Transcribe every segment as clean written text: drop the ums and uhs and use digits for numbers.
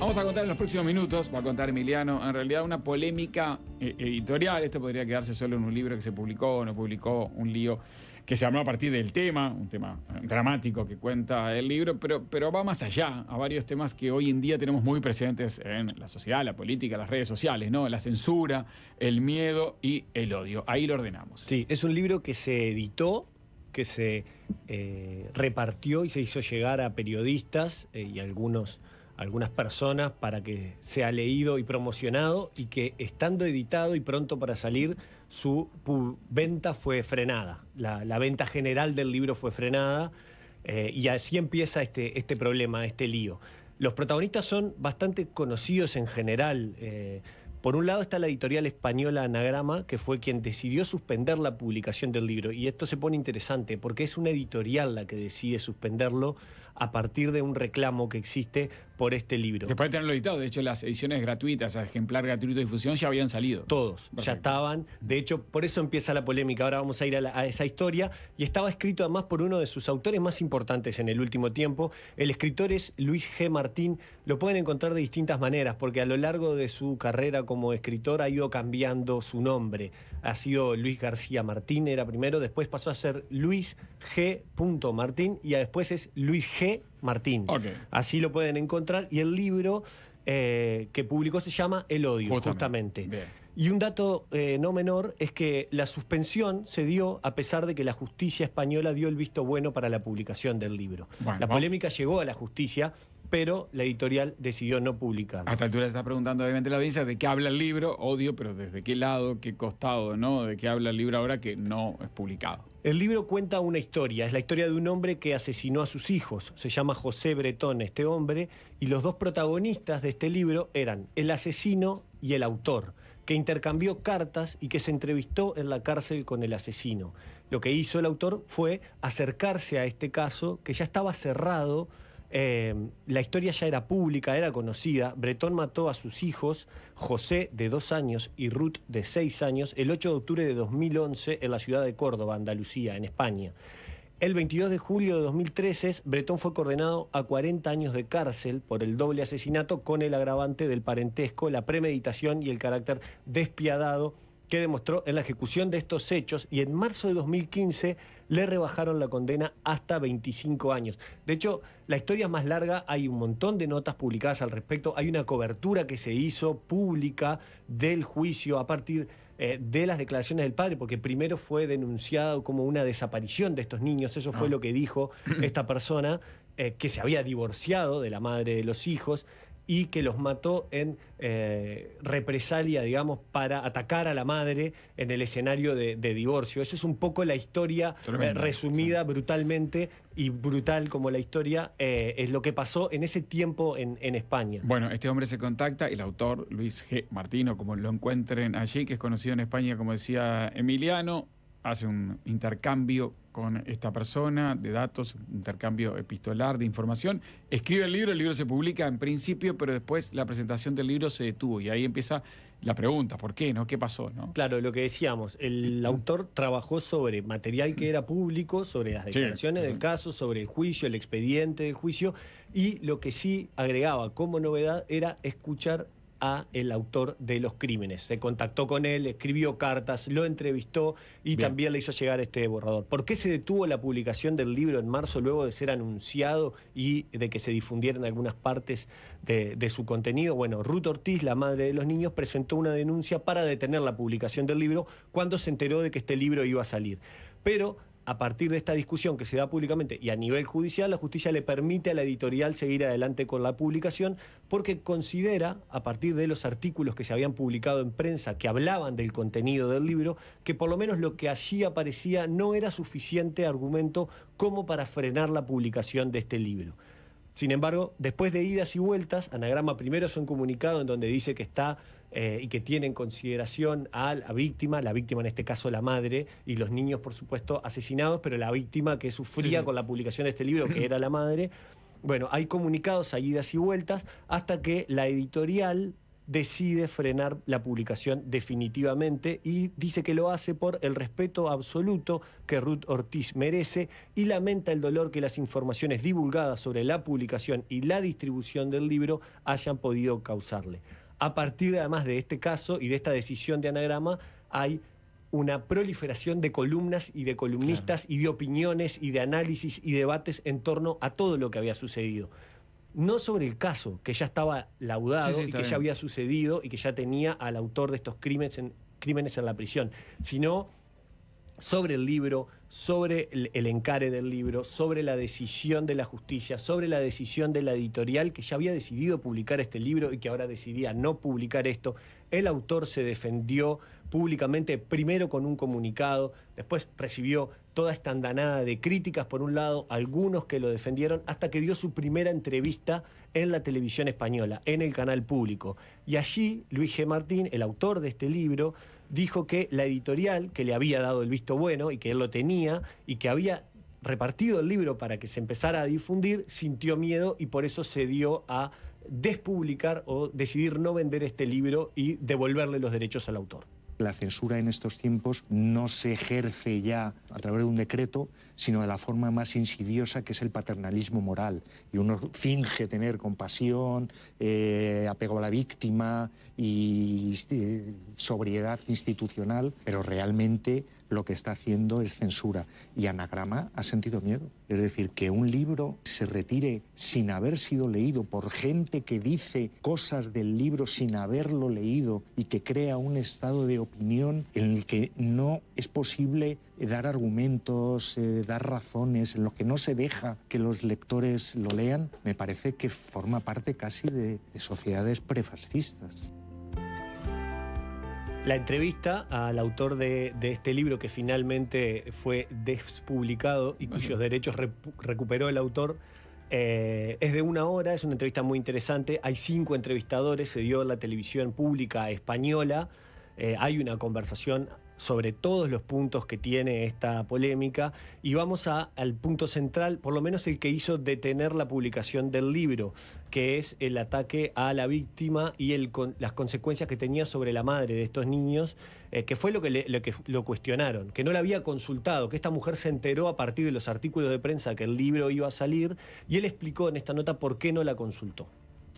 Vamos a contar en los próximos minutos, va a contar Emiliano, en realidad una polémica editorial. Esto podría quedarse solo en un libro que se publicó o no publicó, un lío que se armó a partir del tema, un tema dramático que cuenta el libro, pero va más allá, a varios temas que hoy en día tenemos muy presentes en la sociedad, la política, las redes sociales, ¿no? La censura, el miedo y el odio. Ahí lo ordenamos. Sí, es un libro que se editó, que se repartió y se hizo llegar a periodistas y algunas personas para que sea leído y promocionado, y que estando editado y pronto para salir, su venta fue frenada. La venta general del libro fue frenada y así empieza este problema, este lío. Los protagonistas son bastante conocidos en general. Por un lado está la editorial española Anagrama, que fue quien decidió suspender la publicación del libro. Y esto se pone interesante porque es una editorial la que decide suspenderlo a partir de un reclamo que existe por este libro. Después de tenerlo editado, de hecho las ediciones gratuitas, a ejemplar gratuito de difusión, ya habían salido. Todos, perfecto. Ya estaban. De hecho, por eso empieza la polémica. Ahora vamos a ir a esa historia. Y estaba escrito además por uno de sus autores más importantes en el último tiempo. El escritor es Luis G. Martín. Lo pueden encontrar de distintas maneras, porque a lo largo de su carrera como escritor ha ido cambiando su nombre. Ha sido Luis García Martín, era primero, después pasó a ser Luis G. Martín y después es Luis G. Martín. Okay. Así lo pueden encontrar. Y el libro que publicó se llama El odio, justamente. Y un dato no menor es que la suspensión se dio a pesar de que la justicia española dio el visto bueno para la publicación del libro. Bueno, la polémica llegó a la justicia, pero la editorial decidió no publicarlo. A esta altura se está preguntando obviamente la audiencia de qué habla el libro, odio, pero desde qué lado, qué costado, ¿no? De qué habla el libro ahora que no es publicado. El libro cuenta una historia, es la historia de un hombre que asesinó a sus hijos. Se llama José Bretón este hombre, y los dos protagonistas de este libro eran el asesino y el autor, que intercambió cartas y que se entrevistó en la cárcel con el asesino. Lo que hizo el autor fue acercarse a este caso, que ya estaba cerrado. La historia ya era pública, era conocida. Bretón mató a sus hijos, José de 2 años y Ruth de 6 años, el 8 de octubre de 2011 en la ciudad de Córdoba, Andalucía, en España. El 22 de julio de 2013, Bretón fue condenado a 40 años de cárcel por el doble asesinato, con el agravante del parentesco, la premeditación y el carácter despiadado que demostró en la ejecución de estos hechos, y en marzo de 2015 le rebajaron la condena hasta 25 años. De hecho, la historia es más larga, hay un montón de notas publicadas al respecto, hay una cobertura que se hizo pública del juicio a partir de las declaraciones del padre, porque primero fue denunciado como una desaparición de estos niños, eso fue lo que dijo esta persona, que se había divorciado de la madre de los hijos, y que los mató en represalia, digamos, para atacar a la madre en el escenario de divorcio. Esa es un poco la historia resumida, sí, brutalmente, y brutal como la historia, es lo que pasó en ese tiempo en España. Bueno, este hombre se contacta, el autor Luis G. Martín, o como lo encuentren allí, que es conocido en España, como decía Emiliano, hace un intercambio con esta persona de datos, intercambio epistolar de información, escribe el libro se publica en principio, pero después la presentación del libro se detuvo y ahí empieza la pregunta, ¿por qué? ¿No? ¿Qué pasó? ¿No? Claro, lo que decíamos, el autor trabajó sobre material que era público, sobre las declaraciones del caso, sobre el juicio, el expediente del juicio, y lo que sí agregaba como novedad era escuchar a el autor de los crímenes. Se contactó con él, escribió cartas, lo entrevistó y también le hizo llegar este borrador. ¿Por qué se detuvo la publicación del libro en marzo luego de ser anunciado y de que se difundieran algunas partes de su contenido? Bueno, Ruth Ortiz, la madre de los niños, presentó una denuncia para detener la publicación del libro cuando se enteró de que este libro iba a salir. Pero a partir de esta discusión que se da públicamente y a nivel judicial, la justicia le permite a la editorial seguir adelante con la publicación, porque considera, a partir de los artículos que se habían publicado en prensa que hablaban del contenido del libro, que por lo menos lo que allí aparecía no era suficiente argumento como para frenar la publicación de este libro. Sin embargo, después de idas y vueltas, Anagrama primero hace un comunicado en donde dice que está y que tiene en consideración a la víctima en este caso la madre, y los niños, por supuesto, asesinados, pero la víctima que sufría con la publicación de este libro, que era la madre. Bueno, hay comunicados, hay idas y vueltas, hasta que la editorial decide frenar la publicación definitivamente y dice que lo hace por el respeto absoluto que Ruth Ortiz merece y lamenta el dolor que las informaciones divulgadas sobre la publicación y la distribución del libro hayan podido causarle. A partir además de este caso y de esta decisión de Anagrama hay una proliferación de columnas y de columnistas y de opiniones y de análisis y debates en torno a todo lo que había sucedido. No sobre el caso, que ya estaba laudado y que ya había sucedido y que ya tenía al autor de estos crímenes en la prisión, sino sobre el libro, sobre el encare del libro, sobre la decisión de la justicia, sobre la decisión de la editorial que ya había decidido publicar este libro y que ahora decidía no publicar esto. El autor se defendió públicamente, primero con un comunicado, después recibió toda esta andanada de críticas por un lado, algunos que lo defendieron, hasta que dio su primera entrevista en la televisión española, en el canal público. Y allí Luis G. Martín, el autor de este libro, dijo que la editorial, que le había dado el visto bueno y que él lo tenía y que había repartido el libro para que se empezara a difundir, sintió miedo y por eso se dio a despublicar o decidir no vender este libro y devolverle los derechos al autor. La censura en estos tiempos no se ejerce ya a través de un decreto, sino de la forma más insidiosa, que es el paternalismo moral. Y uno finge tener compasión, apego a la víctima y sobriedad institucional, pero realmente lo que está haciendo es censura. Y Anagrama ha sentido miedo. Es decir, que un libro se retire sin haber sido leído por gente que dice cosas del libro sin haberlo leído y que crea un estado de opinión en el que no es posible dar argumentos, dar razones, en lo que no se deja que los lectores lo lean, me parece que forma parte casi de sociedades prefascistas. La entrevista al autor de este libro que finalmente fue despublicado y cuyos derechos recuperó el autor es de 1 hora, es una entrevista muy interesante. Hay 5 entrevistadores, se dio en la televisión pública española. Hay una conversación sobre todos los puntos que tiene esta polémica y vamos al punto central, por lo menos el que hizo detener la publicación del libro, que es el ataque a la víctima y las consecuencias que tenía sobre la madre de estos niños, que fue lo que lo cuestionaron, que no la había consultado, que esta mujer se enteró a partir de los artículos de prensa que el libro iba a salir y él explicó en esta nota por qué no la consultó.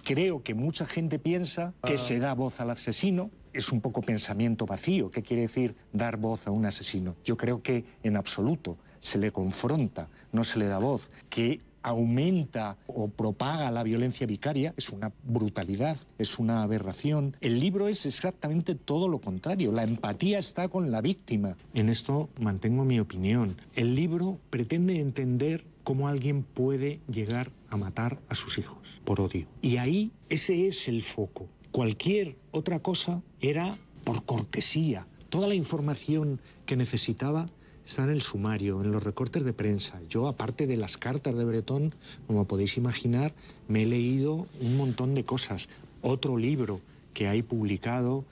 Creo que mucha gente piensa que se da voz al asesino. Es un poco pensamiento vacío. ¿Qué quiere decir dar voz a un asesino? Yo creo que en absoluto se le confronta, no se le da voz. Que aumenta o propaga la violencia vicaria es una brutalidad, es una aberración. El libro es exactamente todo lo contrario. La empatía está con la víctima. En esto mantengo mi opinión. El libro pretende entender cómo alguien puede llegar a matar a sus hijos por odio. Y ahí ese es el foco. Cualquier otra cosa era por cortesía. Toda la información que necesitaba está en el sumario, en los recortes de prensa. Yo, aparte de las cartas de Bretón, como podéis imaginar, me he leído un montón de cosas. Otro libro que hay publicado,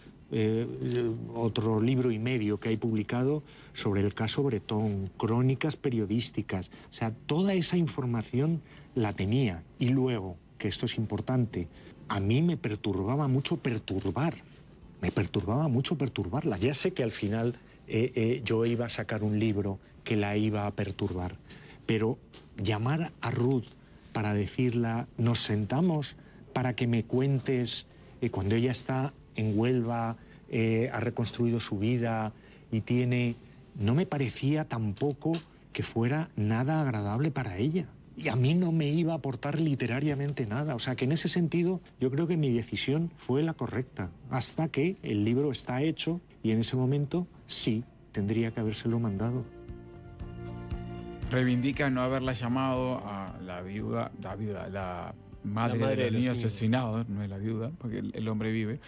otro libro y medio que hay publicado sobre el caso Bretón, crónicas periodísticas. O sea, toda esa información la tenía. Y luego, que esto es importante, a mí me perturbaba mucho perturbar. Me perturbaba mucho perturbarla. Ya sé que al final yo iba a sacar un libro que la iba a perturbar. Pero llamar a Ruth para decirla, nos sentamos para que me cuentes cuando ella está en Huelva, ha reconstruido su vida y tiene... No me parecía tampoco que fuera nada agradable para ella. Y a mí no me iba a aportar literariamente nada. O sea que en ese sentido yo creo que mi decisión fue la correcta. Hasta que el libro está hecho y en ese momento sí, tendría que habérselo mandado. Reivindica no haberla llamado a la madre de los niños asesinados, no es la viuda, porque el hombre vive,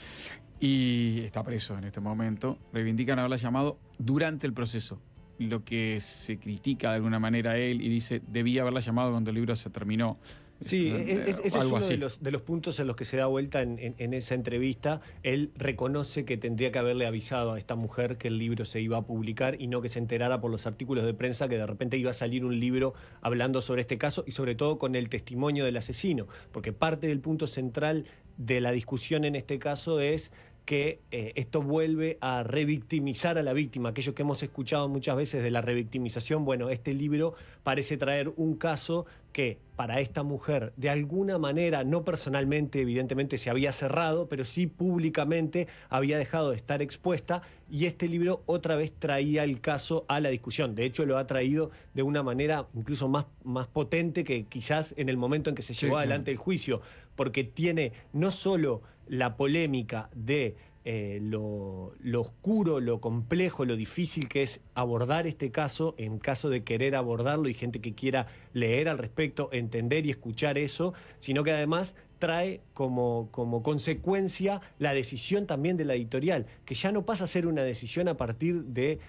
y está preso en este momento. Reivindica no haberla llamado durante el proceso. Lo que se critica de alguna manera a él y dice, debía haberla llamado cuando el libro se terminó. Sí, ese es algo uno así. de los puntos en los que se da vuelta en esa entrevista. Él reconoce que tendría que haberle avisado a esta mujer que el libro se iba a publicar y no que se enterara por los artículos de prensa que de repente iba a salir un libro hablando sobre este caso y sobre todo con el testimonio del asesino, porque parte del punto central de la discusión en este caso es que esto vuelve a revictimizar a la víctima, aquello que hemos escuchado muchas veces de la revictimización. Bueno, este libro parece traer un caso que para esta mujer, de alguna manera, no personalmente, evidentemente se había cerrado, pero sí públicamente había dejado de estar expuesta, y este libro otra vez traía el caso a la discusión. De hecho, lo ha traído de una manera incluso más potente que quizás en el momento en que se llevó adelante el juicio, porque tiene no solo la polémica de lo oscuro, lo complejo, lo difícil que es abordar este caso en caso de querer abordarlo y gente que quiera leer al respecto, entender y escuchar eso, sino que además trae como consecuencia la decisión también de la editorial, que ya no pasa a ser una decisión a partir de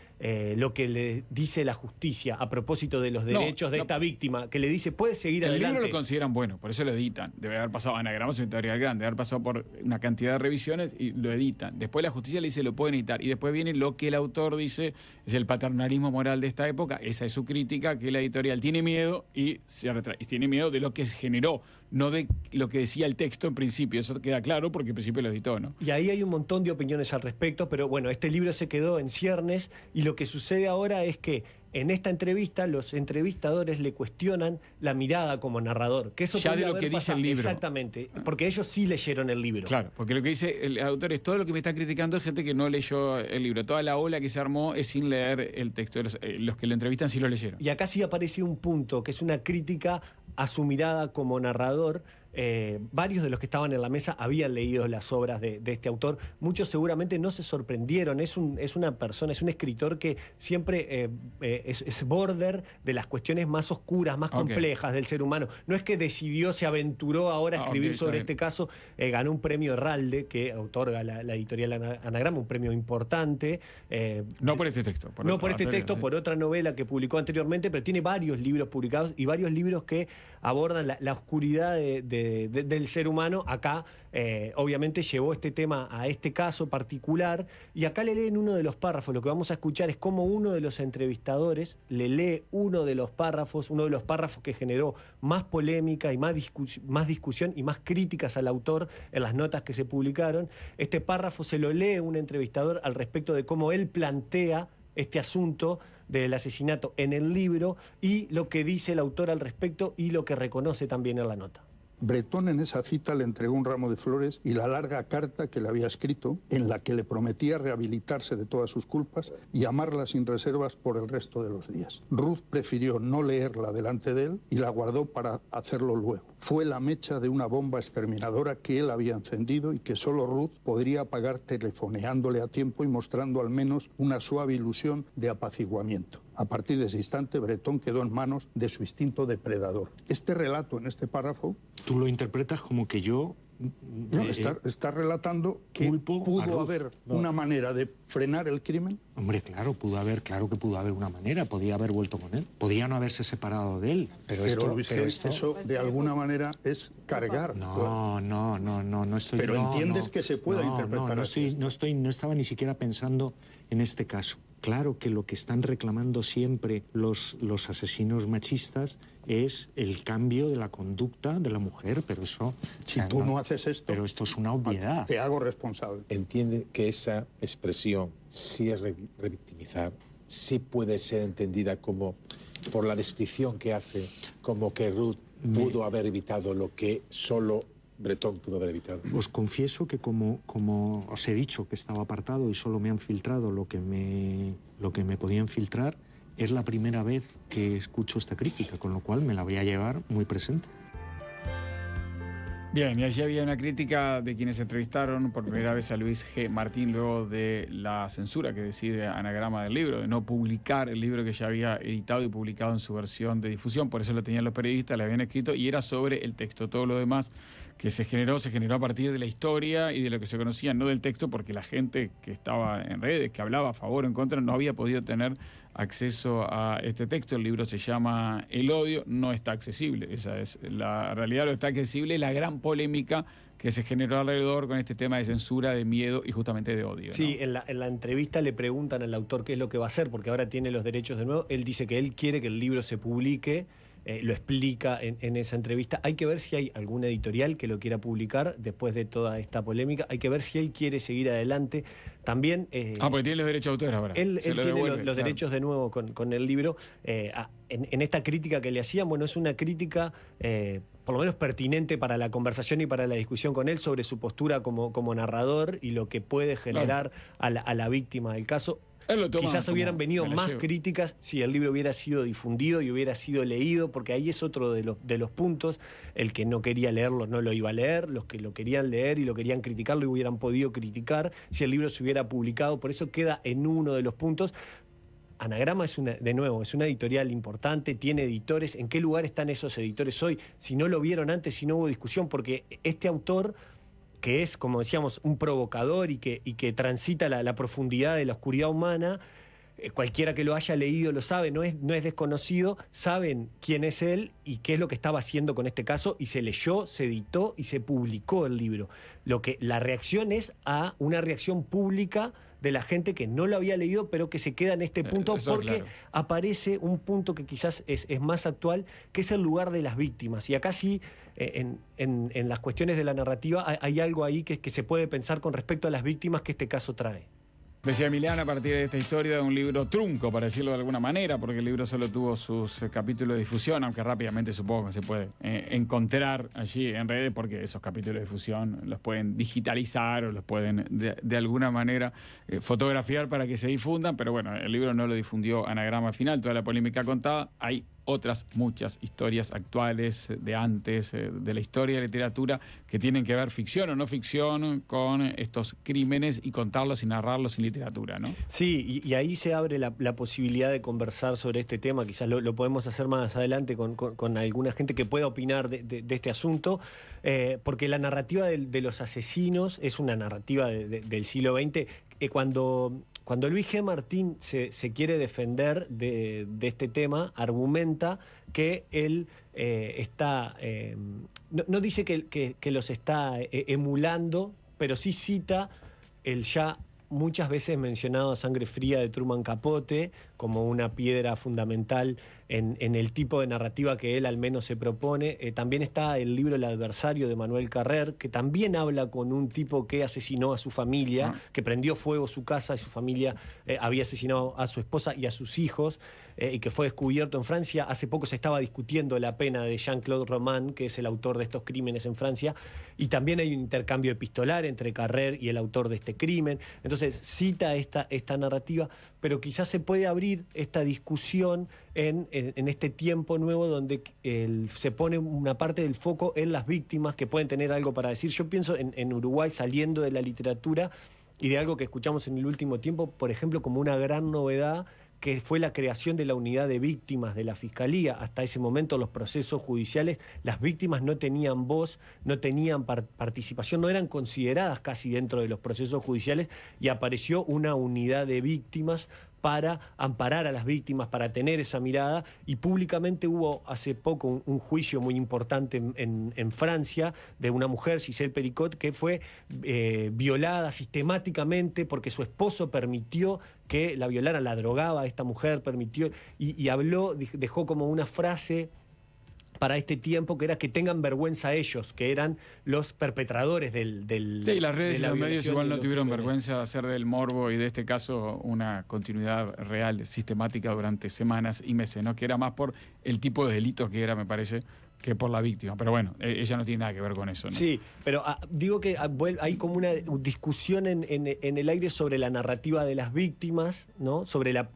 lo que le dice la justicia a propósito de los derechos de esta víctima, que le dice puede seguir adelante. El libro lo consideran bueno, por eso lo editan. Debe haber pasado, Anagrama es una editorial grande, debe haber pasado por una cantidad de revisiones y lo editan. Después la justicia le dice lo pueden editar y después viene lo que el autor dice es el paternalismo moral de esta época. Esa es su crítica, que la editorial tiene miedo y se retrae. Y tiene miedo de lo que se generó, no de lo que decía el texto en principio. Eso queda claro porque en principio lo editó, ¿no? Y ahí hay un montón de opiniones al respecto, pero bueno, este libro se quedó en ciernes y lo que sucede ahora es que en esta entrevista los entrevistadores le cuestionan la mirada como narrador, que eso ya de lo que dice el libro. Exactamente, porque ellos sí leyeron el libro. Claro, porque lo que dice el autor es todo lo que me está criticando es gente que no leyó el libro. Toda la ola que se armó es sin leer el texto. Los que lo entrevistan sí lo leyeron. Y acá sí aparece un punto, que es una crítica a su mirada como narrador. Varios de los que estaban en la mesa habían leído las obras de este autor. Muchos seguramente no se sorprendieron. Es una persona, es un escritor que siempre es border de las cuestiones más oscuras, más complejas del ser humano. No es que decidió, se aventuró ahora a escribir sobre este caso. Ganó un premio Herralde que otorga la editorial Anagrama, un premio importante. No por este texto. No por este texto, sí. por otra novela que publicó anteriormente, pero tiene varios libros publicados y varios libros que abordan la oscuridad del ser humano. Acá, obviamente, llevó este tema a este caso particular, y acá le leen uno de los párrafos. Lo que vamos a escuchar es cómo uno de los entrevistadores le lee uno de los párrafos que generó más polémica y más discusión y más críticas al autor en las notas que se publicaron. Este párrafo se lo lee un entrevistador al respecto de cómo él plantea este asunto del asesinato en el libro y lo que dice el autor al respecto y lo que reconoce también en la nota. Bretón en esa cita le entregó un ramo de flores y la larga carta que le había escrito, en la que le prometía rehabilitarse de todas sus culpas y amarla sin reservas por el resto de los días. Ruth prefirió no leerla delante de él y la guardó para hacerlo luego. Fue la mecha de una bomba exterminadora que él había encendido y que solo Ruth podría apagar telefoneándole a tiempo y mostrando al menos una suave ilusión de apaciguamiento. A partir de ese instante, Bretón quedó en manos de su instinto depredador. Este relato en este párrafo... Tú lo interpretas como que yo... No, está relatando que pudo haber una manera de frenar el crimen. Hombre, claro que pudo haber una manera. Podía haber vuelto con él. Podía no haberse separado de él. Pero eso de alguna manera es cargar. No estoy... Pero entiendes que se pueda interpretar así. No estaba ni siquiera pensando en este caso. Claro que lo que están reclamando siempre los asesinos machistas es el cambio de la conducta de la mujer, pero eso... Si tú no haces esto... Pero esto es una obviedad. Te hago responsable. Entiende que esa expresión, sí es revictimizar, sí puede ser entendida como, por la descripción que hace, como que Ruth pudo haber evitado lo que solo Bretón pudo haber evitado. Os confieso que como os he dicho que estaba apartado y solo me han filtrado lo que me podían filtrar, es la primera vez que escucho esta crítica, con lo cual me la voy a llevar muy presente. Bien, y allí había una crítica de quienes entrevistaron por primera vez a Luis G. Martín luego de la censura que decide Anagrama del libro, de no publicar el libro que ya había editado y publicado en su versión de difusión. Por eso lo tenían los periodistas, le habían escrito y era sobre el texto. Todo lo demás que se generó a partir de la historia y de lo que se conocía, no del texto, porque la gente que estaba en redes, que hablaba a favor o en contra, no había podido tener acceso a este texto. El libro se llama El odio, no está accesible. Esa es la realidad. Lo está accesible es la gran polémica que se generó alrededor con este tema de censura, de miedo y justamente de odio, ¿no? Sí, en la entrevista le preguntan al autor qué es lo que va a hacer, porque ahora tiene los derechos de nuevo. Él dice que él quiere que el libro se publique. Lo explica en esa entrevista. Hay que ver si hay alguna editorial que lo quiera publicar después de toda esta polémica. Hay que ver si él quiere seguir adelante. También... porque tiene los derechos de autor ahora. Él tiene devuelve, los derechos de nuevo con el libro. En esta crítica que le hacían, bueno, es una crítica por lo menos pertinente para la conversación y para la discusión con él sobre su postura como narrador y lo que puede generar a la víctima del caso. Quizás hubieran venido más críticas si el libro hubiera sido difundido y hubiera sido leído, porque ahí es otro de los puntos. El que no quería leerlo no lo iba a leer, los que lo querían leer y lo querían criticar lo hubieran podido criticar si el libro se hubiera publicado. Por eso queda en uno de los puntos. Anagrama es una editorial importante, tiene editores. ¿En qué lugar están esos editores hoy? Si no lo vieron antes, si no hubo discusión, porque este autor, que es, como decíamos, un provocador y que transita la profundidad de la oscuridad humana, cualquiera que lo haya leído lo sabe, no es desconocido, saben quién es él y qué es lo que estaba haciendo con este caso, y se leyó, se editó y se publicó el libro. La reacción es a una reacción pública de la gente que no lo había leído, pero que se queda en este punto porque aparece un punto que quizás es más actual, que es el lugar de las víctimas. Y acá sí, en las cuestiones de la narrativa, hay algo ahí que se puede pensar con respecto a las víctimas que este caso trae. Decía Emiliano, a partir de esta historia, de un libro trunco, para decirlo de alguna manera, porque el libro solo tuvo sus capítulos de difusión, aunque rápidamente supongo que se puede encontrar allí en redes, porque esos capítulos de difusión los pueden digitalizar o los pueden de alguna manera fotografiar para que se difundan, pero bueno, el libro no lo difundió Anagrama al final, toda la polémica contada. Hay otras muchas historias actuales de antes, de la historia de la literatura, que tienen que ver, ficción o no ficción, con estos crímenes y contarlos y narrarlos en literatura, ¿no? Sí, y ahí se abre la posibilidad de conversar sobre este tema. Quizás lo podemos hacer más adelante con alguna gente que pueda opinar de este asunto, porque la narrativa de los asesinos es una narrativa del siglo XX. Cuando Luis G. Martín se quiere defender de este tema, argumenta que él no dice que los está emulando, pero sí cita el ya muchas veces mencionado a Sangre Fría de Truman Capote como una piedra fundamental en el tipo de narrativa que él al menos se propone. También está el libro El adversario de Manuel Carrer, que también habla con un tipo que asesinó a su familia, que prendió fuego su casa y su familia había asesinado a su esposa y a sus hijos, y que fue descubierto en Francia. Hace poco se estaba discutiendo la pena de Jean-Claude Roman, que es el autor de estos crímenes en Francia, y también hay un intercambio epistolar entre Carrer y el autor de este crimen. Entonces cita esta narrativa, pero quizás se puede abrir esta discusión en este tiempo nuevo donde se pone una parte del foco en las víctimas que pueden tener algo para decir. Yo pienso en Uruguay, saliendo de la literatura y de algo que escuchamos en el último tiempo, por ejemplo, como una gran novedad, que fue la creación de la unidad de víctimas de la Fiscalía. Hasta ese momento los procesos judiciales, las víctimas no tenían voz, no tenían participación, no eran consideradas casi dentro de los procesos judiciales, y apareció una unidad de víctimas para amparar a las víctimas, para tener esa mirada, y públicamente hubo hace poco un juicio muy importante en Francia de una mujer, Giselle Pericot, que fue violada sistemáticamente porque su esposo permitió que la violaran, la drogaba a esta mujer, permitió, y habló, dejó como una frase para este tiempo, que era que tengan vergüenza ellos, que eran los perpetradores del sí, las redes y los medios igual no tuvieron vergüenza de hacer del morbo y de este caso una continuidad real, sistemática durante semanas y meses, ¿no? Que era más por el tipo de delitos que era, me parece, que por la víctima. Pero bueno, ella no tiene nada que ver con eso, ¿no? Sí, pero digo que hay como una discusión en el aire sobre la narrativa de las víctimas, ¿no? Sobre la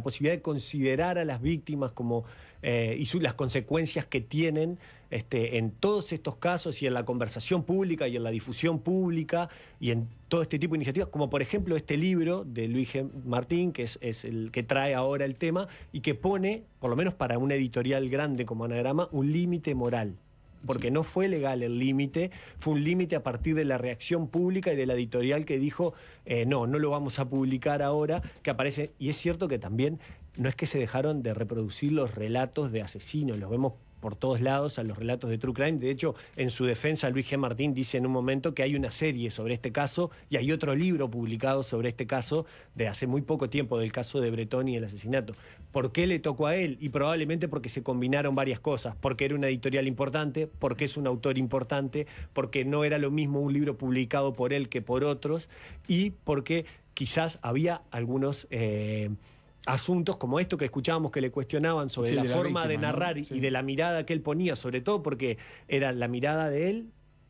posibilidad de considerar a las víctimas como y las consecuencias que tienen en todos estos casos, y en la conversación pública y en la difusión pública y en todo este tipo de iniciativas, como por ejemplo este libro de Luis G. Martín, que es el que trae ahora el tema y que pone, por lo menos para una editorial grande como Anagrama, un límite moral. porque no fue legal el límite, fue un límite a partir de la reacción pública y de la editorial que dijo, no lo vamos a publicar ahora, que aparece, y es cierto que también no es que se dejaron de reproducir los relatos de asesinos, los vemos por todos lados a los relatos de True Crime. De hecho, en su defensa, Luis G. Martín dice en un momento que hay una serie sobre este caso y hay otro libro publicado sobre este caso de hace muy poco tiempo, del caso de Bretón y el asesinato. ¿Por qué le tocó a él? Y probablemente porque se combinaron varias cosas, porque era una editorial importante, porque es un autor importante, porque no era lo mismo un libro publicado por él que por otros, y porque quizás había algunos asuntos como esto que escuchábamos que le cuestionaban sobre la forma de narrar, ¿no? Y de la mirada que él ponía, sobre todo porque era la mirada de él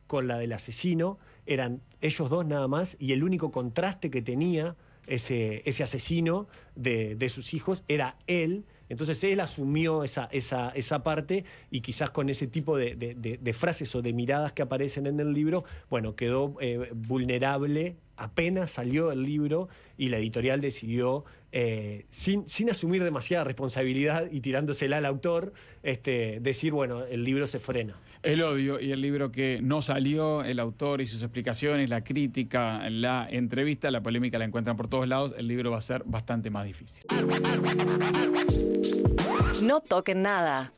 con la del asesino, eran ellos dos nada más, y el único contraste que tenía ese asesino de sus hijos era él. Entonces él asumió esa parte, y quizás con ese tipo de frases o de miradas que aparecen en el libro, bueno, quedó vulnerable apenas salió el libro, y la editorial decidió, sin asumir demasiada responsabilidad y tirándosela al autor, decir, bueno, el libro se frena. El odio y el libro que no salió, el autor y sus explicaciones, la crítica, la entrevista, la polémica la encuentran por todos lados. El libro va a ser bastante más difícil. No toquen nada.